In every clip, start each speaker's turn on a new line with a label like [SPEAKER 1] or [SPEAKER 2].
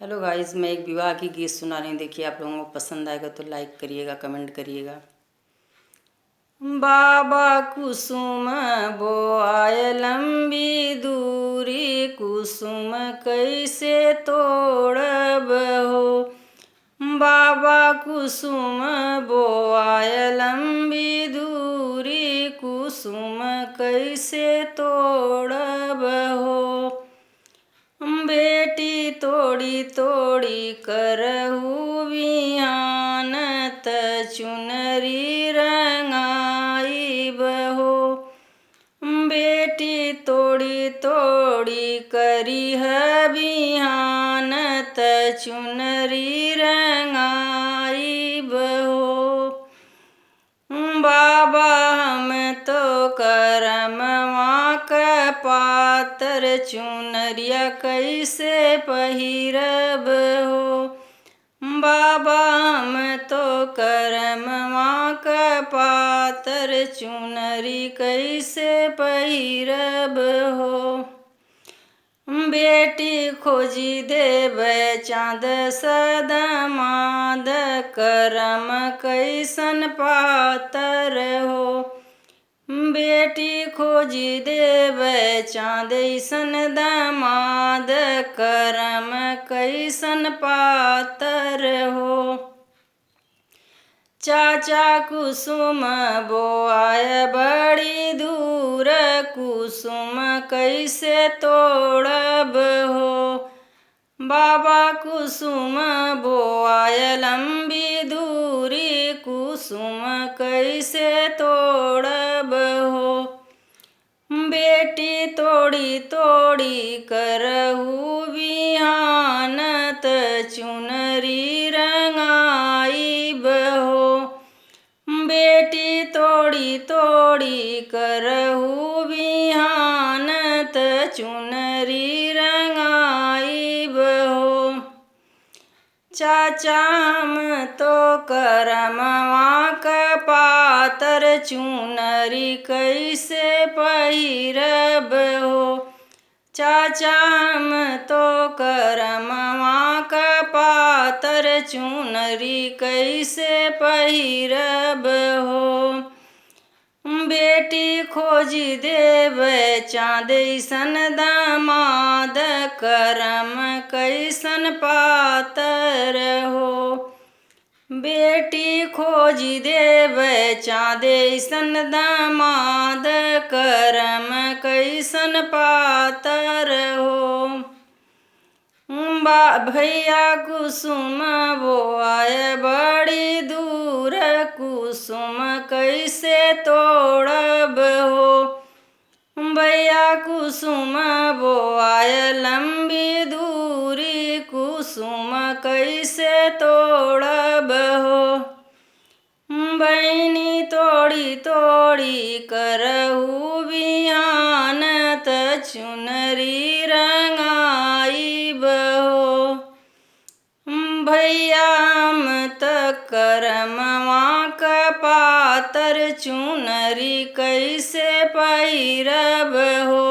[SPEAKER 1] Hello guys, मैं एक विवाह की गीत सुना रही हूँ। देखिए, आप लोगों को पसंद आएगा तो लाइक करिएगा, कमेंट करिएगा। बाबा कुसुम बोआय लंबी दूरी, कुसुम कैसे तोड़ब हो। बाबा कुसुम बोआय लंबी दूरी, कुसुम कैसे तोड़ब हो। बेटी तोड़ी तोड़ी करहु बिहान, त चुनरी रंगाइब हो। बेटी तोड़ी तोड़ी करिह बिहान, त चुनरी रंगाइब हो। बाबा हम तो करमवा क पातर, चुनरिया कैसे पहिरब हो। बाबा हम तो करमवा क पातर, चुनरी कैसे पहिरब हो। बेटी खोजी देबै चाँद सदमाद, करम कैसन पातर हो। बेटी खोजी देबै चाँद ऐसन दमाद, करम कैसन पातर हो। चाचा कुसुम बोआय बड़ी दूर, कुसुम कैसे तोड़ब हो। बाबा कुसुम बोआय लंबी दूरी, कुसुम कैसे तोड़ब हो। बेटी तोड़ी तोड़ी करहु बिहान, त चुनरी रंगाइब हो। बेटी तोड़ी तोड़ी करहु बिहान, त चुनरी रंगाइब हो। चाचा हम तो करमवा क पातर, चुनरी कैसे पहिरब हो। चाचा हम तो करमवा क पातर, चुनरी कैसे पहिरब हो। बेटी खोजी देबै चाँद ऐसन दमाद, करम कैसन पातर हो। बेटी खोजी देबै चाँद ऐसन दमाद, करम कैसन पातर हो। भैया कुसुम बोआय बड़ी दूर, कुसुम कैसे तोड़ब हो। भैया कुसुम बोआय लंबी दूरी, कुसुम कैसे तोड़ब हो। बहिनी तोड़ी तोड़ी करहु बिहान, त चुनरी रंगाइब हो। भैया हम त करमवा क पातर, चुनरी कैसे पहिरब हो।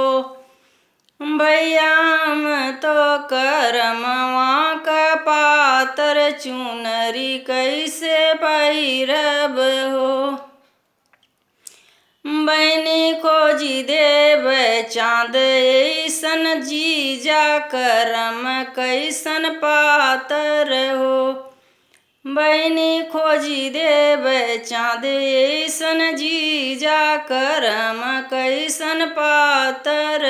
[SPEAKER 1] भैया हम तो करमवा क पातर, चुनरी कैसे पहिरब हो। बहिनी खोजी देबै चाँद ऐसन जीजा, करम कैसन पातर हो। बहिनी खोजी देबै चाँद ऐसन जीजा, करम कैसन पातर